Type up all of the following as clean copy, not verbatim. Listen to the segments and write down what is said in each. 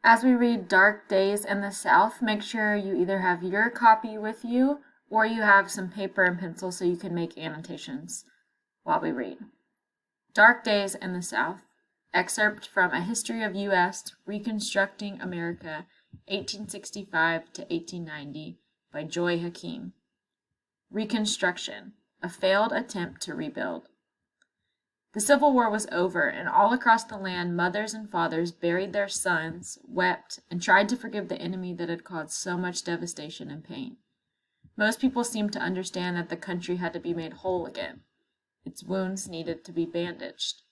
As we read Dark Days in the South, make sure you either have your copy with you or you have some paper and pencil so you can make annotations while we read. Dark Days in the South, excerpt from A History of U.S. Reconstructing America, 1865 to 1890, by Joy Hakim. Reconstruction, a failed attempt to rebuild. The Civil War was over, and all across the land mothers and fathers buried their sons, wept, and tried to forgive the enemy that had caused so much devastation and pain. Most people seemed to understand that the country had to be made whole again. Its wounds needed to be bandaged.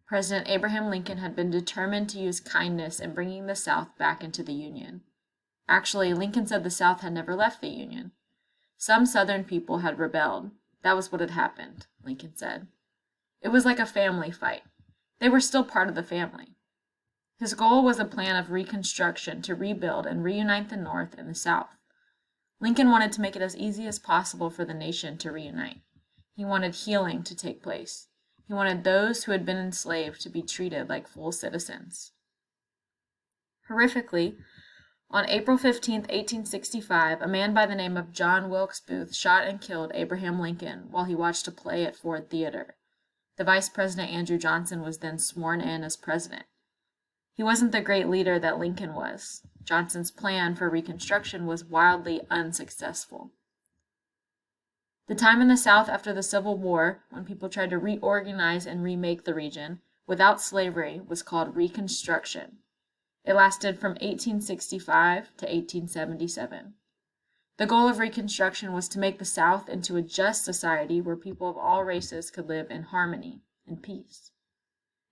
President Abraham Lincoln had been determined to use kindness in bringing the South back into the Union. Actually, Lincoln said the South had never left the Union. Some Southern people had rebelled. That was what had happened, Lincoln said. It was like a family fight. They were still part of the family. His goal was a plan of reconstruction to rebuild and reunite the North and the South. Lincoln wanted to make it as easy as possible for the nation to reunite. He wanted healing to take place. He wanted those who had been enslaved to be treated like full citizens. Horrifically, on April 15, 1865, a man by the name of John Wilkes Booth shot and killed Abraham Lincoln while he watched a play at Ford Theater. The Vice President Andrew Johnson was then sworn in as president. He wasn't the great leader that Lincoln was. Johnson's plan for Reconstruction was wildly unsuccessful. The time in the South after the Civil War, when people tried to reorganize and remake the region without slavery, was called Reconstruction. It lasted from 1865 to 1877. The goal of Reconstruction was to make the South into a just society where people of all races could live in harmony and peace.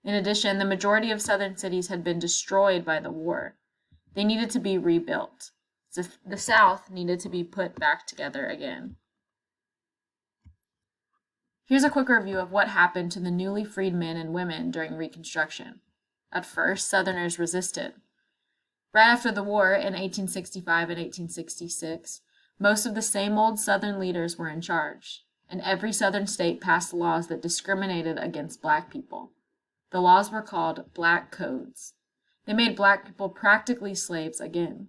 In addition, the majority of Southern cities had been destroyed by the war. They needed to be rebuilt. So the South needed to be put back together again. Here's a quick review of what happened to the newly freed men and women during Reconstruction. At first, Southerners resisted. Right after the war, in 1865 and 1866, most of the same old Southern leaders were in charge, and every Southern state passed laws that discriminated against Black people. The laws were called Black Codes. They made Black people practically slaves again.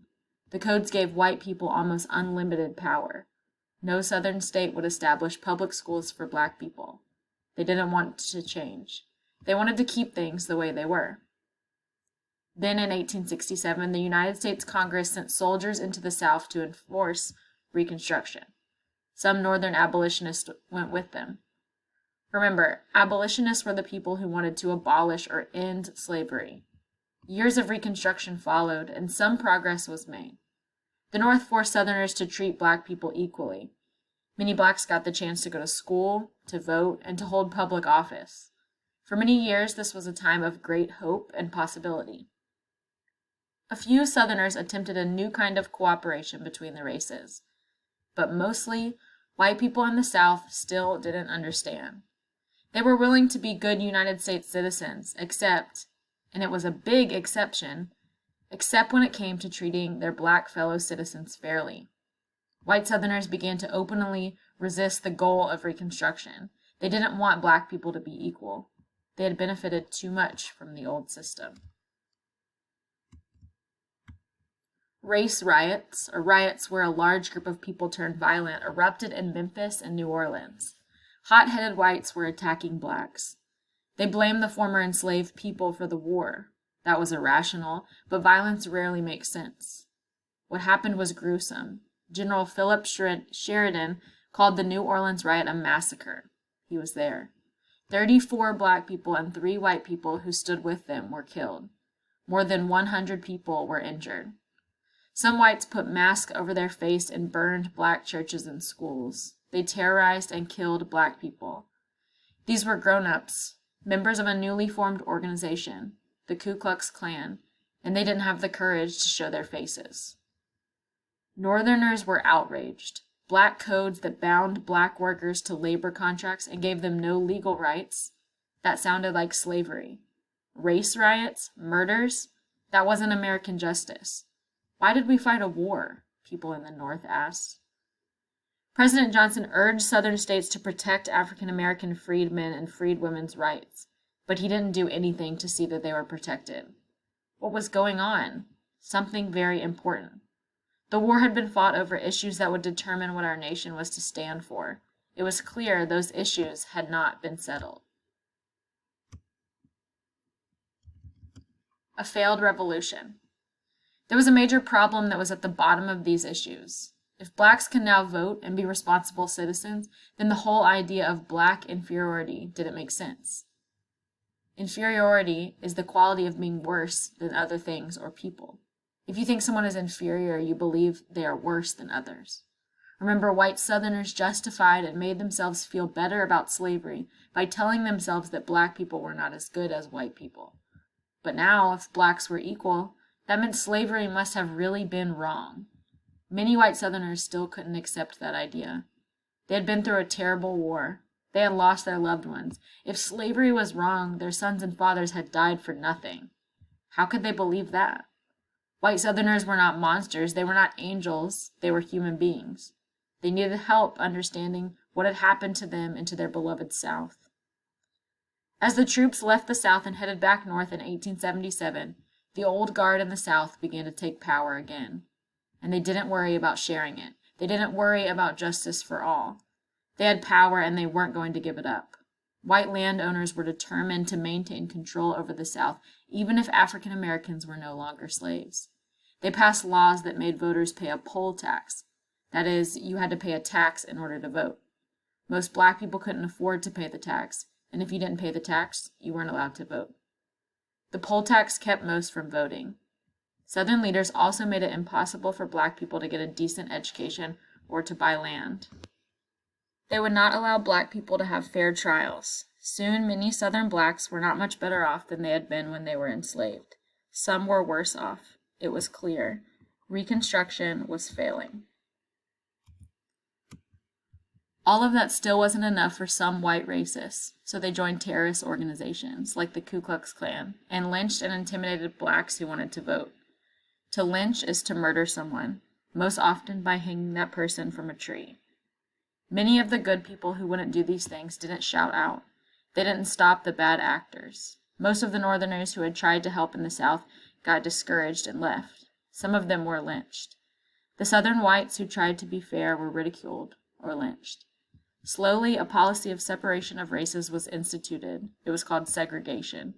The codes gave white people almost unlimited power. No Southern state would establish public schools for Black people. They didn't want to change. They wanted to keep things the way they were. Then in 1867, the United States Congress sent soldiers into the South to enforce Reconstruction. Some Northern abolitionists went with them. Remember, abolitionists were the people who wanted to abolish or end slavery. Years of Reconstruction followed, and some progress was made. The North forced Southerners to treat Black people equally. Many Blacks got the chance to go to school, to vote, and to hold public office. For many years, this was a time of great hope and possibility. A few Southerners attempted a new kind of cooperation between the races, but mostly, white people in the South still didn't understand. They were willing to be good United States citizens, except, and it was a big exception, except when it came to treating their Black fellow citizens fairly. White Southerners began to openly resist the goal of Reconstruction. They didn't want Black people to be equal. They had benefited too much from the old system. Race riots, or riots where a large group of people turned violent, erupted in Memphis and New Orleans. Hot-headed whites were attacking Blacks. They blamed the former enslaved people for the war. That was irrational, but violence rarely makes sense. What happened was gruesome. General Philip Sheridan called the New Orleans Riot a massacre. He was there. 34 Black people and 3 white people who stood with them were killed. More than 100 people were injured. Some whites put masks over their face and burned Black churches and schools. They terrorized and killed Black people. These were grown-ups, members of a newly formed organization, the Ku Klux Klan, and they didn't have the courage to show their faces. Northerners were outraged. Black codes that bound Black workers to labor contracts and gave them no legal rights, that sounded like slavery. Race riots, murders, that wasn't American justice. Why did we fight a war? People in the North asked. President Johnson urged Southern states to protect African American freedmen and freed women's rights, but he didn't do anything to see that they were protected. What was going on? Something very important. The war had been fought over issues that would determine what our nation was to stand for. It was clear those issues had not been settled. A failed revolution. There was a major problem that was at the bottom of these issues. If blacks can now vote and be responsible citizens, then the whole idea of black inferiority didn't make sense. Inferiority is the quality of being worse than other things or people. If you think someone is inferior, you believe they are worse than others. Remember, white Southerners justified and made themselves feel better about slavery by telling themselves that black people were not as good as white people. But now, if blacks were equal, that meant slavery must have really been wrong. Many white Southerners still couldn't accept that idea. They had been through a terrible war. They had lost their loved ones. If slavery was wrong, their sons and fathers had died for nothing. How could they believe that? White Southerners were not monsters. They were not angels. They were human beings. They needed help understanding what had happened to them and to their beloved South. As the troops left the South and headed back north in 1877, the old guard in the South began to take power again. And they didn't worry about sharing it. They didn't worry about justice for all. They had power and they weren't going to give it up. White landowners were determined to maintain control over the South, even if African Americans were no longer slaves. They passed laws that made voters pay a poll tax. That is, you had to pay a tax in order to vote. Most black people couldn't afford to pay the tax, and if you didn't pay the tax, you weren't allowed to vote. The poll tax kept most from voting. Southern leaders also made it impossible for black people to get a decent education or to buy land. They would not allow black people to have fair trials. Soon, many Southern blacks were not much better off than they had been when they were enslaved. Some were worse off. It was clear. Reconstruction was failing. All of that still wasn't enough for some white racists, so they joined terrorist organizations like the Ku Klux Klan and lynched and intimidated blacks who wanted to vote. To lynch is to murder someone, most often by hanging that person from a tree. Many of the good people who wouldn't do these things didn't shout out. They didn't stop the bad actors. Most of the Northerners who had tried to help in the South got discouraged and left. Some of them were lynched. The Southern whites who tried to be fair were ridiculed or lynched. Slowly, a policy of separation of races was instituted. It was called segregation.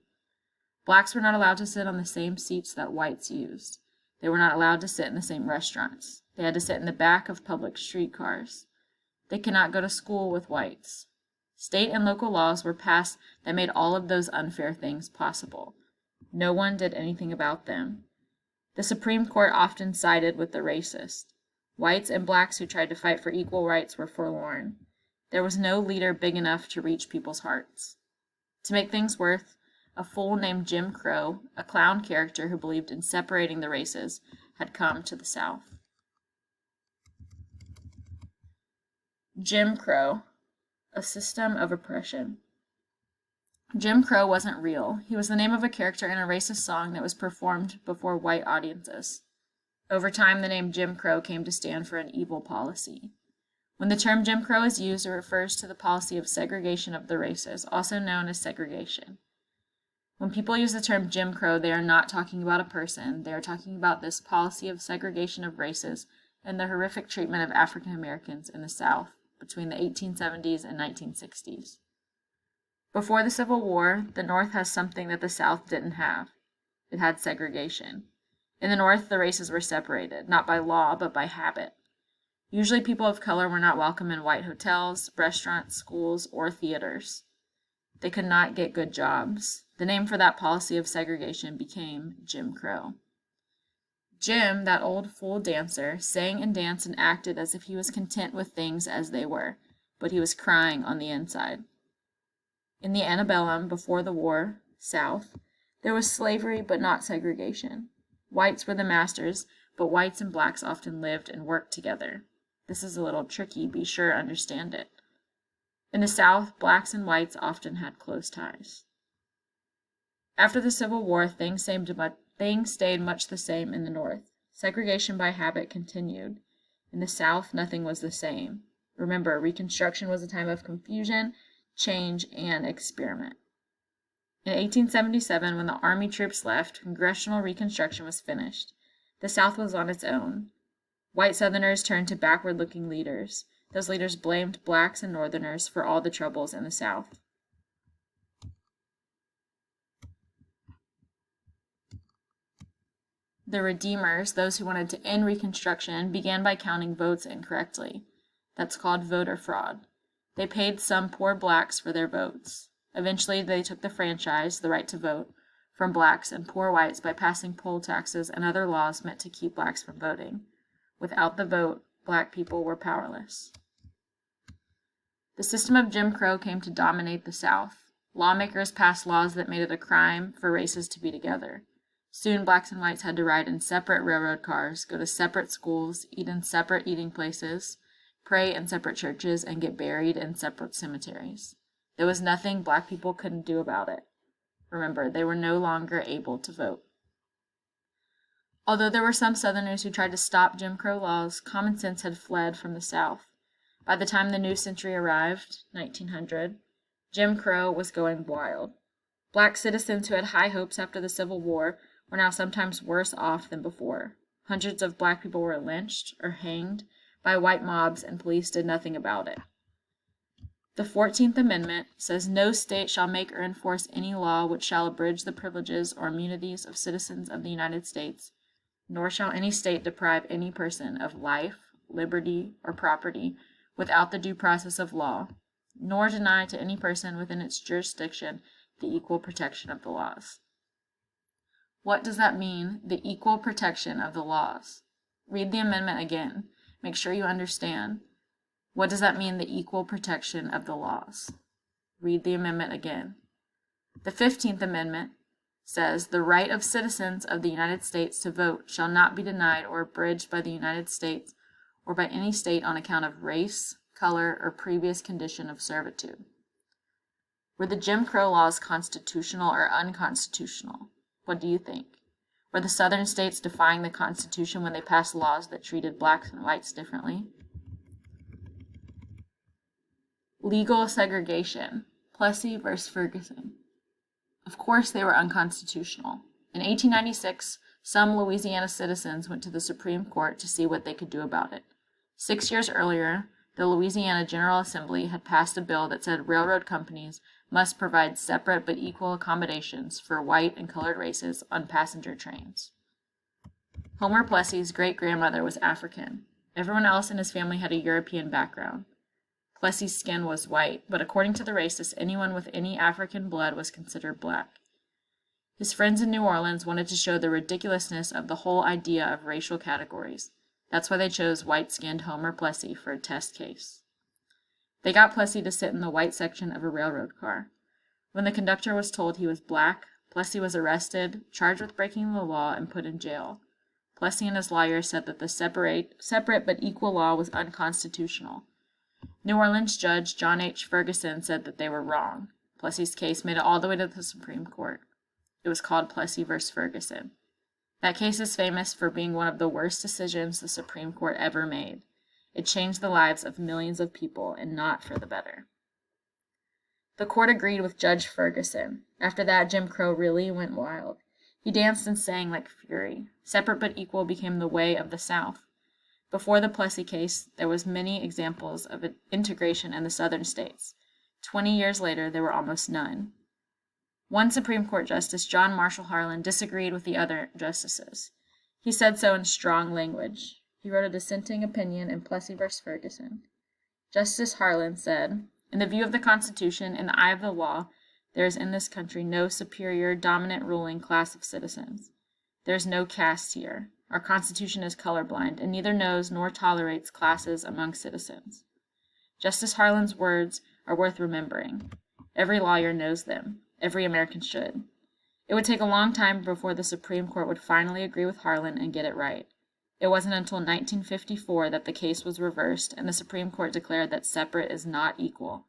Blacks were not allowed to sit on the same seats that whites used. They were not allowed to sit in the same restaurants. They had to sit in the back of public streetcars. They could not go to school with whites. State and local laws were passed that made all of those unfair things possible. No one did anything about them. The Supreme Court often sided with the racist. Whites and blacks who tried to fight for equal rights were forlorn. There was no leader big enough to reach people's hearts. To make things worse, a fool named Jim Crow, a clown character who believed in separating the races, had come to the South. Jim Crow, a system of oppression. Jim Crow wasn't real. He was the name of a character in a racist song that was performed before white audiences. Over time, the name Jim Crow came to stand for an evil policy. When the term Jim Crow is used, it refers to the policy of segregation of the races, also known as segregation. When people use the term Jim Crow, they are not talking about a person. They are talking about this policy of segregation of races and the horrific treatment of African Americans in the South between the 1870s and 1960s. Before the Civil War, the North has something that the South didn't have. It had segregation. In the North, the races were separated, not by law, but by habit. Usually people of color were not welcome in white hotels, restaurants, schools, or theaters. They could not get good jobs. The name for that policy of segregation became Jim Crow. Jim, that old fool dancer, sang and danced and acted as if he was content with things as they were, but he was crying on the inside. In the antebellum, before the war, South, there was slavery but not segregation. Whites were the masters, but whites and blacks often lived and worked together. This is a little tricky, be sure to understand it. In the South, blacks and whites often had close ties. After the Civil War, things stayed much the same in the North. Segregation by habit continued. In the South, nothing was the same. Remember, Reconstruction was a time of confusion, change, and experiment. In 1877, when the Army troops left, Congressional Reconstruction was finished. The South was on its own. White Southerners turned to backward-looking leaders. Those leaders blamed blacks and Northerners for all the troubles in the South. The Redeemers, those who wanted to end Reconstruction, began by counting votes incorrectly. That's called voter fraud. They paid some poor blacks for their votes. Eventually, they took the franchise, the right to vote, from blacks and poor whites by passing poll taxes and other laws meant to keep blacks from voting. Without the vote, black people were powerless. The system of Jim Crow came to dominate the South. Lawmakers passed laws that made it a crime for races to be together. Soon, blacks and whites had to ride in separate railroad cars, go to separate schools, eat in separate eating places, pray in separate churches, and get buried in separate cemeteries. There was nothing black people couldn't do about it. Remember, they were no longer able to vote. Although there were some Southerners who tried to stop Jim Crow laws, common sense had fled from the South. By the time the new century arrived, 1900, Jim Crow was going wild. Black citizens who had high hopes after the Civil War were now sometimes worse off than before. Hundreds of black people were lynched or hanged by white mobs, and police did nothing about it. The 14th Amendment says no state shall make or enforce any law which shall abridge the privileges or immunities of citizens of the United States, nor shall any state deprive any person of life, liberty, or property without the due process of law, nor deny to any person within its jurisdiction the equal protection of the laws. What does that mean, the equal protection of the laws? Read the amendment again. Make sure you understand. What does that mean, the equal protection of the laws? Read the amendment again. The 15th Amendment says the right of citizens of the United States to vote shall not be denied or abridged by the United States or by any state on account of race, color, or previous condition of servitude. Were the Jim Crow laws constitutional or unconstitutional? What do you think? Were the Southern states defying the Constitution when they passed laws that treated blacks and whites differently? Legal segregation. Plessy versus Ferguson. Of course they were unconstitutional. In 1896, some Louisiana citizens went to the Supreme Court to see what they could do about it. 6 years earlier, the Louisiana General Assembly had passed a bill that said railroad companies must provide separate but equal accommodations for white and colored races on passenger trains. Homer Plessy's great-grandmother was African. Everyone else in his family had a European background. Plessy's skin was white, but according to the racists, anyone with any African blood was considered black. His friends in New Orleans wanted to show the ridiculousness of the whole idea of racial categories. That's why they chose white-skinned Homer Plessy for a test case. They got Plessy to sit in the white section of a railroad car. When the conductor was told he was black, Plessy was arrested, charged with breaking the law, and put in jail. Plessy and his lawyer said that the separate but equal law was unconstitutional. New Orleans Judge John H. Ferguson said that they were wrong. Plessy's case made it all the way to the Supreme Court. It was called Plessy versus Ferguson. That case is famous for being one of the worst decisions the Supreme Court ever made. It changed the lives of millions of people, and not for the better. The court agreed with Judge Ferguson. After that, Jim Crow really went wild. He danced and sang like fury. Separate but equal became the way of the South. Before the Plessy case, there was many examples of integration in the southern states. 20 years later, there were almost none. One Supreme Court Justice, John Marshall Harlan, disagreed with the other justices. He said so in strong language. He wrote a dissenting opinion in Plessy v. Ferguson. Justice Harlan said, "In the view of the Constitution, in the eye of the law, there is in this country no superior, dominant ruling class of citizens. There is no caste here. Our Constitution is colorblind, and neither knows nor tolerates classes among citizens." Justice Harlan's words are worth remembering. Every lawyer knows them. Every American should. It would take a long time before the Supreme Court would finally agree with Harlan and get it right. It wasn't until 1954 that the case was reversed and the Supreme Court declared that separate is not equal.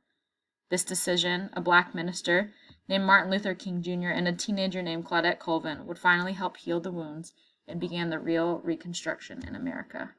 This decision, a black minister named Martin Luther King Jr. and a teenager named Claudette Colvin would finally help heal the wounds and began the real Reconstruction in America.